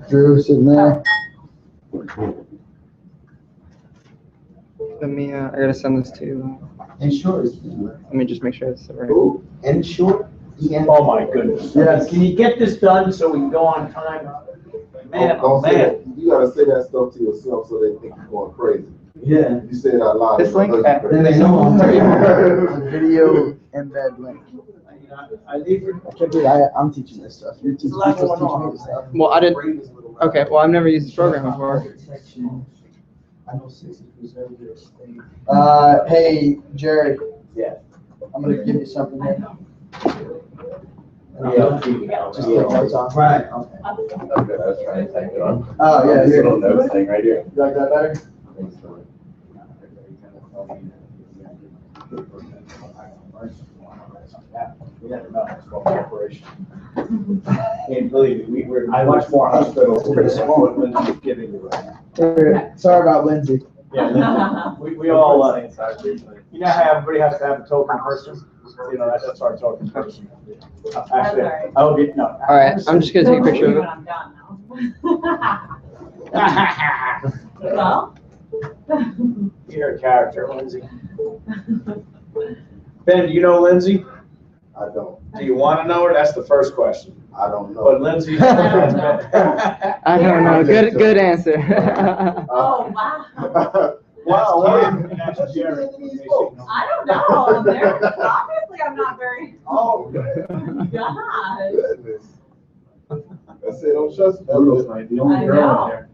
Drew sitting there. Let me, I gotta send this to, Ensure. let me just make sure it's the right. Who? Ensure? Oh my goodness. Yes. Can you get this done so we can go on time? Man, oh Don't say man. that. You gotta say that stuff to yourself so they think you're going crazy. Yeah. You say it out loud. This link, Then they know I'm video embed link. I leave it. I can't believe I'm teaching this stuff. You're teaching me this stuff. well, I didn't, okay, well, I've never used this program before. I know 60% of your state. Hey, Jerry. Yeah. I'm gonna give you something here. Yeah. Just take notes on. Right, okay. Okay, that's right. Take it on. Oh, yeah, This here. little notes thing right here. You like that better? We had enough small corporation. And believe me, we're much more hospitals than what Lindsay's giving you right now. Sorry about Lindsay. Yeah, Lindsay, we all, you know how everybody has to have a token person? You know, that's our token person. Actually, I'll get, no. All right, I'm just gonna take a picture of it. I'm done now. Well? You're a character, Lindsay. Ben, do you know Lindsay? I don't. Do you want to know her? That's the first question. I don't know. But Lindsay. I don't know, good answer. Oh, wow. Wow. That's Jerry. I don't know. Obviously, I'm not very. Oh. God. Goodness. That's it. Don't trust That looks like the only I girl know. in there.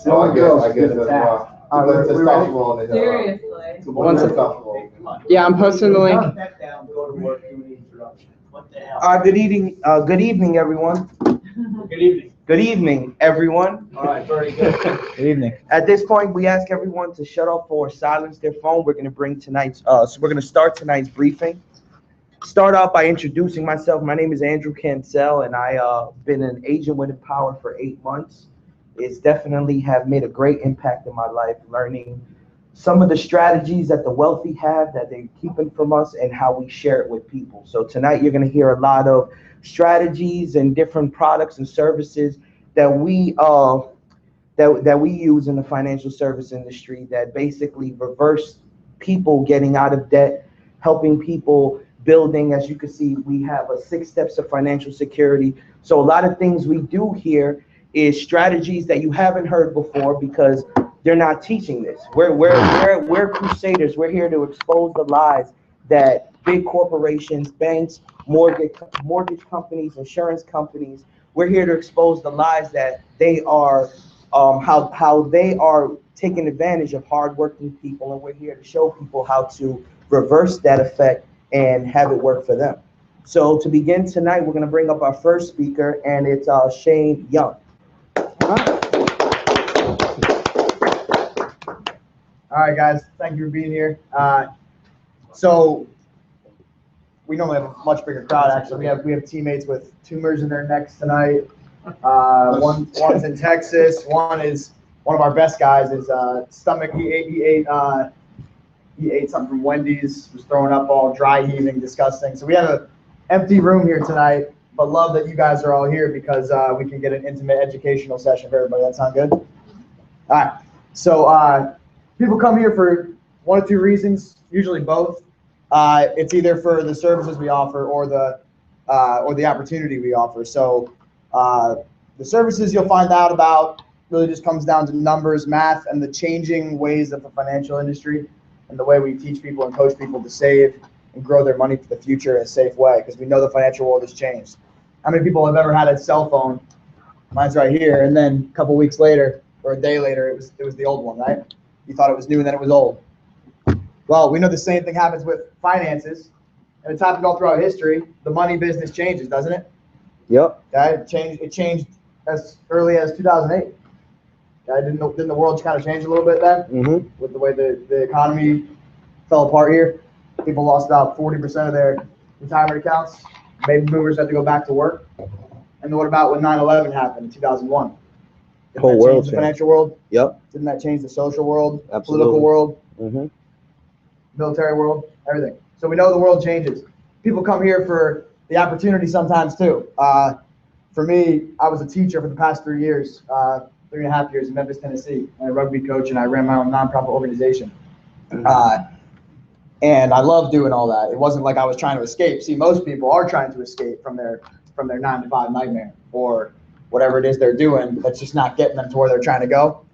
Oh, I guess that's why. All right, Too we much ready? testosterone in Seriously. Too One much second. testosterone. Yeah, I'm posting the link. Put that down, go to work, do an introduction. What the hell? Good evening, everyone. Good evening. Good evening, everyone. All right, very good. Good evening. At this point, we ask everyone to shut off or silence their phone. We're gonna bring tonight's, so we're gonna start tonight's briefing. Start out by introducing myself. My name is Andrew Cancel, and I been an agent with Empower for 8 months. It's definitely have made a great impact in my life, learning some of the strategies that the wealthy have that they're keeping from us and how we share it with people. So tonight you're going to hear a lot of strategies and different products and services that we that we use in the financial service industry that basically reverse people getting out of debt, helping people building. As you can see, we have 6 steps of financial security. So a lot of things we do here is strategies that you haven't heard before because they're not teaching this. We're crusaders. We're here to expose the lies that big corporations, banks, mortgage companies, insurance companies. We're here to expose the lies that they are, how they are taking advantage of hardworking people, and we're here to show people how to reverse that effect and have it work for them. So to begin tonight, we're going to bring up our first speaker, and it's Shane Young. All right, guys, thank you for being here. So we normally have a much bigger crowd. Actually, we have teammates with tumors in their necks tonight. One's in Texas. One of our best guys is stomach. He ate something from Wendy's. Was throwing up, all dry heaving, disgusting. So we have an empty room here tonight. But love that you guys are all here because we can get an intimate educational session for everybody. That sound good? All right. So people come here for 1 or 2 reasons, usually both. It's either for the services we offer or the opportunity we offer. So the services you'll find out about really just comes down to numbers, math, and the changing ways of the financial industry and the way we teach people and coach people to save and grow their money for the future in a safe way, because we know the financial world has changed. How many people have ever had a cell phone? Mine's right here, and then a couple weeks later or a day later, it was the old one, right? You thought it was new and then it was old. Well, we know the same thing happens with finances, and it's happened all throughout history. The money business changes, doesn't it? Yep. Okay? It changed as early as 2008. Okay? Didn't the world kind of change a little bit then? Mm-hmm. With the way the economy fell apart here? People lost about 40% of their retirement accounts. Baby boomers had to go back to work. And then what about when 9/11 happened in 2001? Didn't Whole that world change the changed. financial world? Yep. Didn't that change the social world, Absolutely. political world, Mm-hmm. military world, everything? So we know the world changes. People come here for the opportunity sometimes too. For for me, I was a teacher for the past 3 years, 3.5 years in Memphis, Tennessee. I'm a rugby coach, and I ran my own nonprofit organization. And I love doing all that. It wasn't like I was trying to escape. See, most people are trying to escape from their 9-to-5 nightmare or whatever it is they're doing that's just not getting them to where they're trying to go.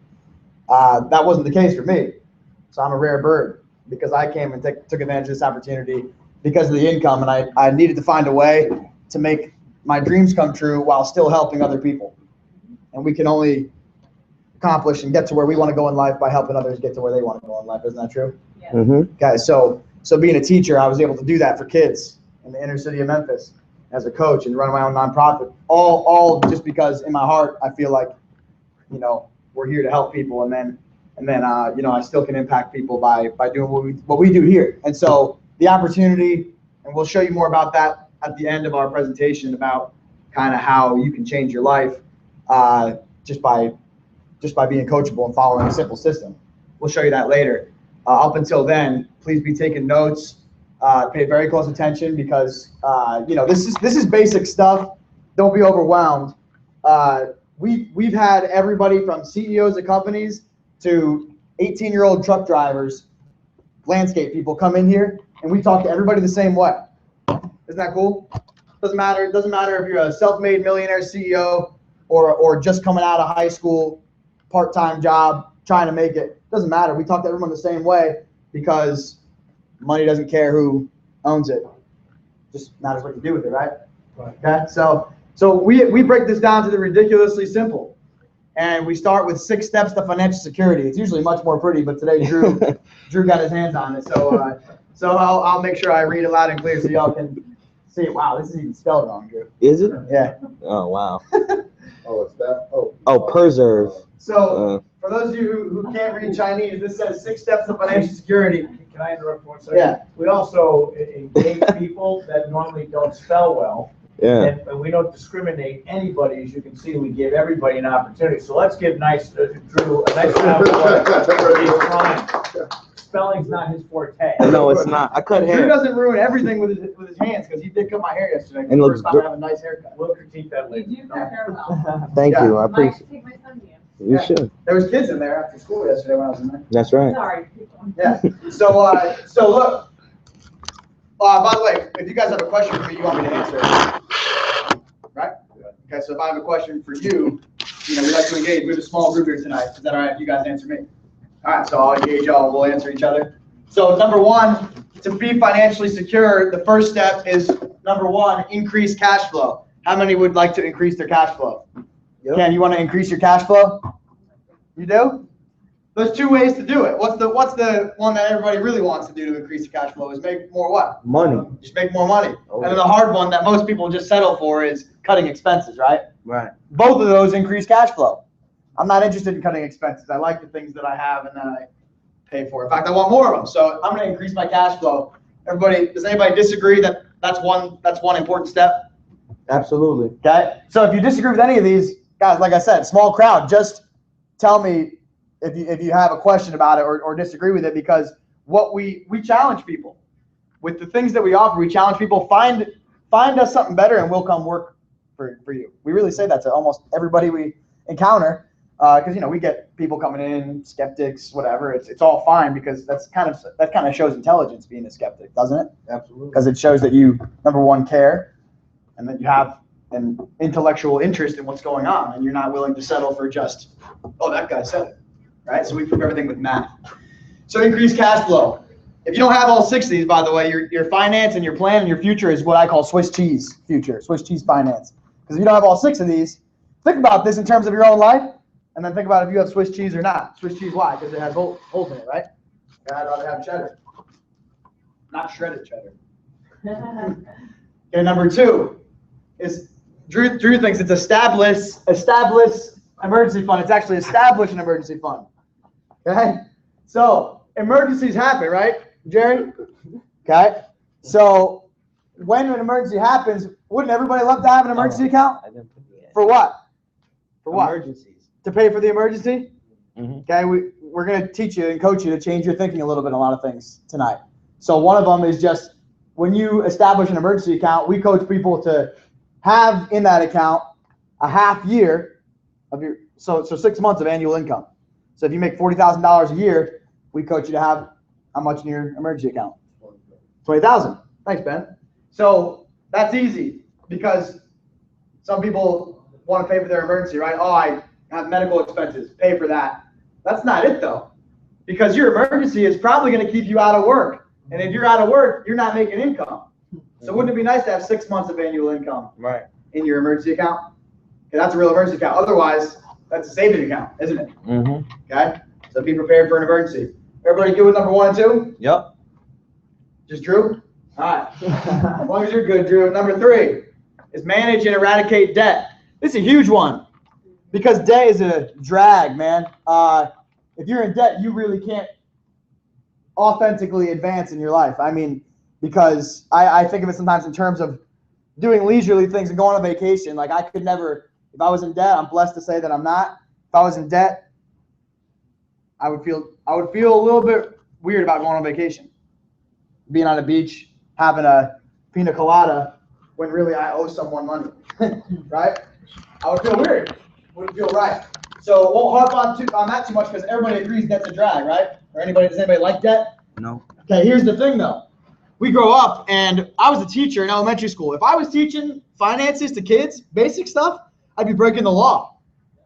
That wasn't the case for me. So I'm a rare bird because I came and took advantage of this opportunity because of the income, and I needed to find a way to make my dreams come true while still helping other people. And we can only accomplish and get to where we want to go in life by helping others get to where they want to go in life. Isn't that true? Yeah. Mm-hmm. Okay, so being a teacher, I was able to do that for kids in the inner city of Memphis as a coach and run my own nonprofit. All just because in my heart I feel like, we're here to help people, and then I still can impact people by doing what we do here. And so the opportunity, and we'll show you more about that at the end of our presentation about kind of how you can change your life just by being coachable and following a simple system. We'll show you that later. Up until then, please be taking notes. Pay very close attention because this is basic stuff. Don't be overwhelmed. We've had everybody from CEOs of companies to 18-year-old truck drivers, landscape people come in here, and we talk to everybody the same way. Isn't that cool? Doesn't matter if you're a self-made millionaire CEO or just coming out of high school, part-time job, trying to make it. Doesn't matter. We talk to everyone the same way because money doesn't care who owns it. Just matters what you do with it, right? Okay. So we break this down to the ridiculously simple, and we start with 6 steps to financial security. It's usually much more pretty, but today Drew got his hands on it, so I'll make sure I read it loud and clear so y'all can see it. Wow, this is even spelled wrong, Drew. Is it? Yeah. Oh, wow. Oh, it's that? Oh. Oh, preserve. So for those of you who can't read Chinese, this says 6 steps to financial security. Can I interrupt for 1 second? Yeah. We also engage people that normally don't spell well. Yeah. And we don't discriminate anybody. As you can see, we give everybody an opportunity. So let's give Drew a nice round of applause. He's trying. Spelling's not his forte. No, it's not. I cut Drew hair. doesn't ruin everything with his hands because he did cut my hair yesterday. And First looks time I have a nice haircut. We'll critique that You later. do cut hair well. Thank Yeah. you. I I'd like appreciate to take my son to you. You should. There was kids in there after school yesterday when I was in there. That's right. Sorry. keep going. Yeah. So look. By the way, if you guys have a question for me, you want me to answer it, right? Okay. So if I have a question for you, we like to engage. We have a small group here tonight. Is that all right? If you guys answer me. All right. So I'll engage y'all. We'll answer each other. So number 1, to be financially secure, the first step is number 1, increase cash flow. How many would like to increase their cash flow? Yep. Ken, you want to increase your cash flow? You do? There's 2 ways to do it. What's the one that everybody really wants to do to increase the cash flow is make more what? Money. Just make more money. Oh, And then the hard one that most people just settle for is cutting expenses, right? Right. Both of those increase cash flow. I'm not interested in cutting expenses. I like the things that I have and that I pay for. In fact, I want more of them. So I'm going to increase my cash flow. Does anybody disagree that that's one important step? Absolutely. Okay. So if you disagree with any of these, guys, like I said, small crowd, just tell me if you have a question about it or disagree with it, because what we challenge people with the things that we offer. We challenge people, find us something better and we'll come work for you. We really say that to almost everybody we encounter, because we get people coming in, skeptics, whatever. It's all fine because that kind of shows intelligence, being a skeptic, doesn't it? Absolutely. Because it shows that you, number 1, care, and that you have an intellectual interest in what's going on, and you're not willing to settle for just, oh, that guy said it, right? So we prove everything with math. So increase cash flow. If you don't have all 6 of these, by the way, your finance and your plan and your future is what I call Swiss cheese future, Swiss cheese finance. Because if you don't have all 6 of these, think about this in terms of your own life, and then think about if you have Swiss cheese or not. Swiss cheese, why? Because it has holes in it, right? I'd rather have cheddar, not shredded cheddar. Okay, number 2 is Drew thinks it's establish emergency fund. It's actually establish an emergency fund. Okay, so emergencies happen, right, Jerry? Okay, so when an emergency happens, wouldn't everybody love to have an emergency account? For what? For what? Emergencies. To pay for the emergency? Mhm. Okay, we're going to teach you and coach you to change your thinking a little bit on a lot of things tonight. So one of them is just when you establish an emergency account, we coach people to have in that account a half year of your, so 6 months of annual income. So if you make $40,000 a year, we coach you to have how much in your emergency account? 20,000. Thanks, Ben. So that's easy because some people want to pay for their emergency, right? Oh, I have medical expenses, pay for that. That's not it though, because your emergency is probably going to keep you out of work. And if you're out of work, you're not making income. So wouldn't it be nice to have 6 months of annual income in your emergency account? Okay, that's a real emergency account. Otherwise, that's a savings account, isn't it? Okay, so be prepared for an emergency. Everybody good with number 1 and 2? Yep. Just Drew? All right. As long as you're good, Drew. Number 3 is manage and eradicate debt. This is a huge one because debt is a drag, man. If you're in debt, you really can't authentically advance in your life. I mean, because I think of it sometimes in terms of doing leisurely things and going on vacation. Like I could never, if I was in debt, I'm blessed to say that I'm not. If I was in debt, I would feel a little bit weird about going on vacation. Being on a beach, having a pina colada when really I owe someone money, right? I would feel weird. Wouldn't feel right. So won't harp on that too much because everybody agrees debt's a drag, right? Or does anybody like debt? No. Okay, here's the thing though. We grow up, and I was a teacher in elementary school. If I was teaching finances to kids, basic stuff, I'd be breaking the law.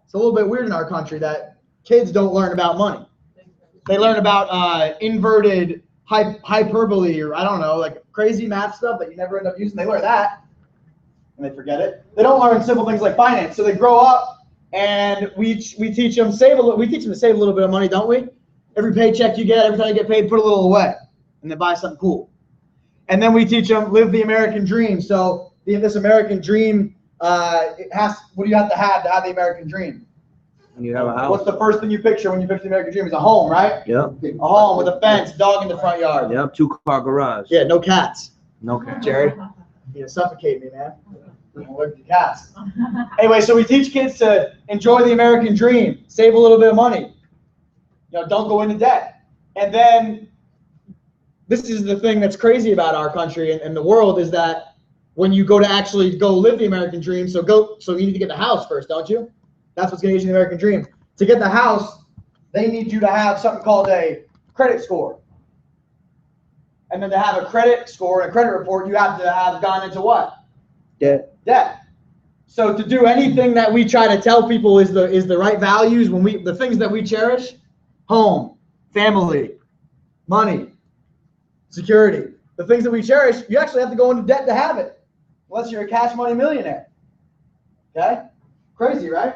It's a little bit weird in our country that kids don't learn about money. They learn about inverted hyperbole, or I don't know, like crazy math stuff that you never end up using. They learn that, and they forget it. They don't learn simple things like finance. So they grow up, and we teach them we teach them to save a little bit of money, don't we? Every paycheck you get, every time you get paid, put a little away, and then buy something cool. And then we teach them live the American dream. So this American dream, what do you have to have the American dream? You have a house. What's the first thing you picture when you picture the American dream? Is a home, right? Yep. A home with a fence, dog in the front yard. Yep. 2-car garage. Yeah, no cats. No car. Jared, you suffocate me, man. I'm allergic to cats. Anyway, so we teach kids to enjoy the American dream, save a little bit of money. Don't go into debt. And then this is the thing that's crazy about our country and the world is that when you go to actually go live the American dream, so you need to get the house first, don't you? That's what's going to get you the American dream. To get the house, they need you to have something called a credit score. And then to have a credit score and a credit report, you have to have gone into what? Debt. So to do anything that we try to tell people is the right values, the things that we cherish, home, family, money, security, the things that we cherish, you actually have to go into debt to have it, unless you're a cash money millionaire. Okay? Crazy, right?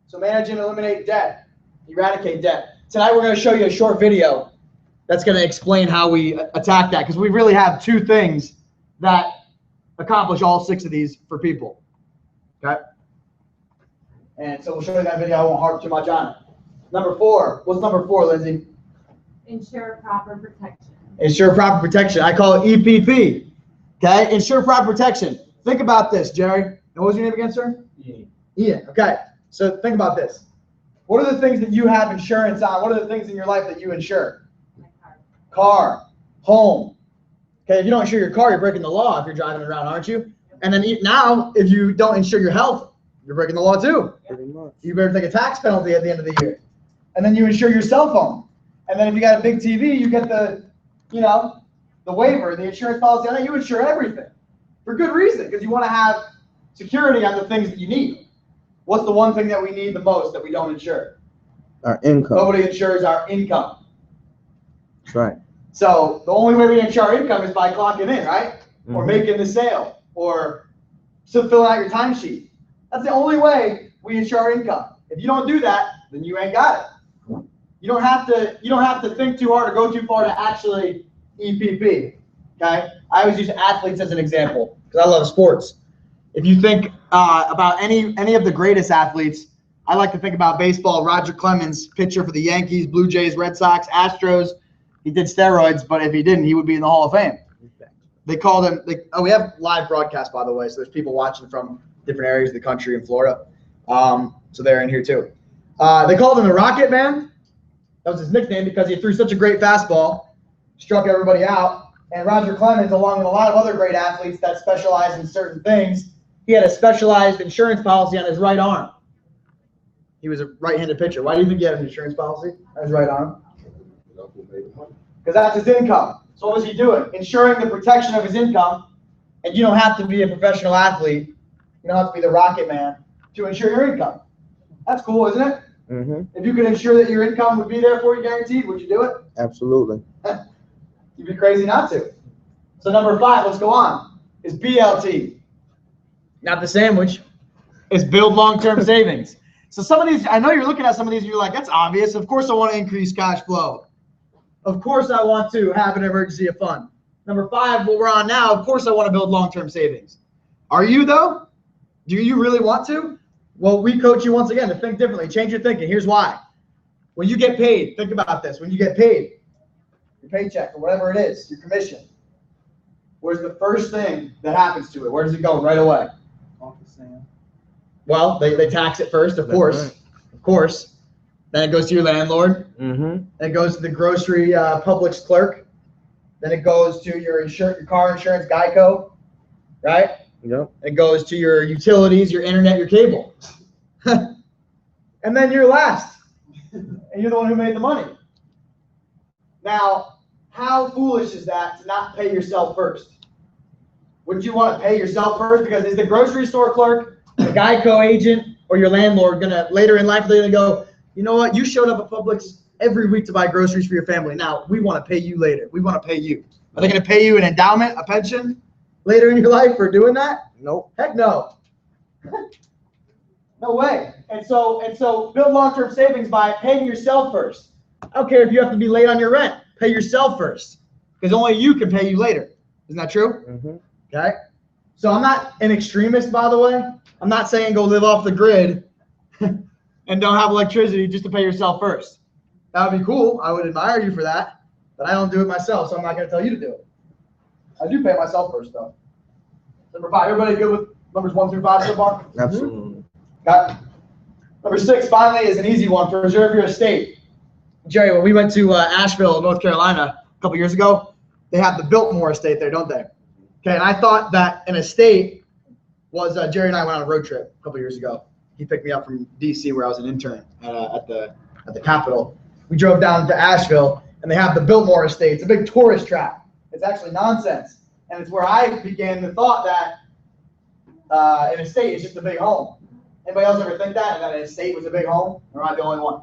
So manage and eliminate debt, eradicate debt. Tonight we're going to show you a short video that's going to explain how we attack that, because we really have 2 things that accomplish all 6 of these for people. Okay? And so we'll show you that video. I won't harp too much on it. Number 4. What's number 4, Lindsay? Ensure proper protection. Ensure proper protection. I call it EPP. Okay? Ensure proper protection. Think about this, Jerry. And what was your name again, sir? Ian. Okay. So think about this. What are the things that you have insurance on? What are the things in your life that you insure? My Car, home. Okay, if you don't insure your car, you're breaking the law if you're driving around, aren't you? And then now, if you don't insure your health, you're breaking the law too. Pretty much. You better take a tax penalty at the end of the year. And then you insure your cell phone. And then if you got a big TV, you get the waiver, the insurance policy on it. You insure everything for good reason, because you want to have security on the things that you need. What's the one thing that we need the most that we don't insure? Our income. Nobody insures our income. That's right. So the only way we insure our income is by clocking in, right? Or making the sale, or filling out your timesheet. That's the only way we insure our income. If you don't do that, then you ain't got it. You don't have to think too hard or go too far to actually EPP. Okay? I always use athletes as an example because I love sports. If you think about any of the greatest athletes, I like to think about baseball. Roger Clemens, pitcher for the Yankees, Blue Jays, Red Sox, Astros. He did steroids, but if he didn't, he would be in the Hall of Fame. They called him. We have live broadcast, by the way, so there's people watching from different areas of the country in Florida. So they're in here too. They called him the Rocket Man. That was his nickname because he threw such a great fastball, struck everybody out. And Roger Clemens, along with a lot of other great athletes that specialize in certain things, he had a specialized insurance policy on his right arm. He was a right-handed pitcher. Why do you think he had an insurance policy on his right arm? Because that's his income. So what was he doing? Ensuring the protection of his income. And you don't have to be a professional athlete. You don't have to be the Rocket Man to ensure your income. That's cool, isn't it? Mm-hmm. If you could ensure that your income would be there for you guaranteed, would you do it? Absolutely. You'd be crazy not to. So number 5, let's go on, is BLT. Not the sandwich. It's build long-term savings. So some of these, I know you're looking at some of these and you're like, that's obvious. Of course I want to increase cash flow. Of course I want to have an emergency fund. Number 5, what we're on now, of course I want to build long-term savings. Are you though? Do you really want to? Well, we coach you once again to think differently. Change your thinking. Here's why. When you get paid, think about this. When you get paid, your paycheck or whatever it is, your commission, where's the first thing that happens to it? Where does it go right away? Well, they tax it first, of course. Right. Of course. Then it goes to your landlord. Mm-hmm. Then it goes to the grocery Publix clerk. Then it goes to your car insurance, Geico, right? Yep. It goes to your utilities, your internet, your cable. And then you're last. And you're the one who made the money. Now, how foolish is that to not pay yourself first? Wouldn't you want to pay yourself first? Because is the grocery store clerk, the Geico agent, or your landlord going to, later in life, they're going to go, you know what, you showed up at Publix every week to buy groceries for your family. Now, we want to pay you later. We want to pay you. Are they going to pay you an endowment, a pension, later in your life for doing that? Nope. Heck no. No way. And so build long-term savings by paying yourself first. I don't care if you have to be late on your rent. Pay yourself first. Because only you can pay you later. Isn't that true? Mm-hmm. Okay. So I'm not an extremist, by the way. I'm not saying go live off the grid and don't have electricity just to pay yourself first. That would be cool. I would admire you for that. But I don't do it myself, so I'm not going to tell you to do it. I do pay myself first, though. Number 5. Everybody good with numbers 1 through 5 so far? Absolutely. Got it. Number 6, finally, is an easy one. Preserve your estate. Jerry, when we went to Asheville, North Carolina, a couple years ago, they have the Biltmore estate there, don't they? Okay, and I thought that an estate was, Jerry and I went on a road trip a couple years ago. He picked me up from D.C. where I was an intern at the Capitol. We drove down to Asheville, and they have the Biltmore estate. It's a big tourist trap. It's actually nonsense. And it's where I began the thought that an estate is just a big home. Anybody else ever think that an estate was a big home? Or am I the only one?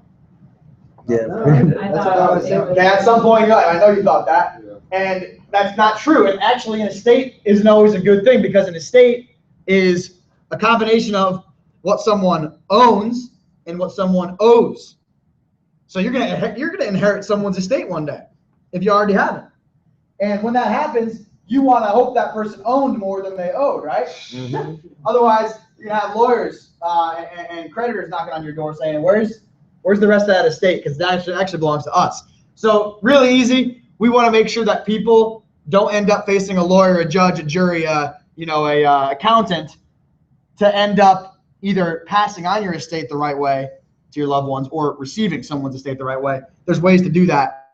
Yeah. I thought it was. Okay, at some point, I know you thought that. Yeah. And that's not true. And actually, an estate isn't always a good thing because an estate is a combination of what someone owns and what someone owes. So you're gonna inherit someone's estate one day if you already haven't. And when that happens, you want to hope that person owned more than they owed, right? Mm-hmm. Otherwise, you're gonna have lawyers and creditors knocking on your door saying, "Where's the rest of that estate?" Because that actually belongs to us. So really easy. We want to make sure that people don't end up facing a lawyer, a judge, a jury, a accountant, to end up either passing on your estate the right way to your loved ones or receiving someone's estate the right way. There's ways to do that.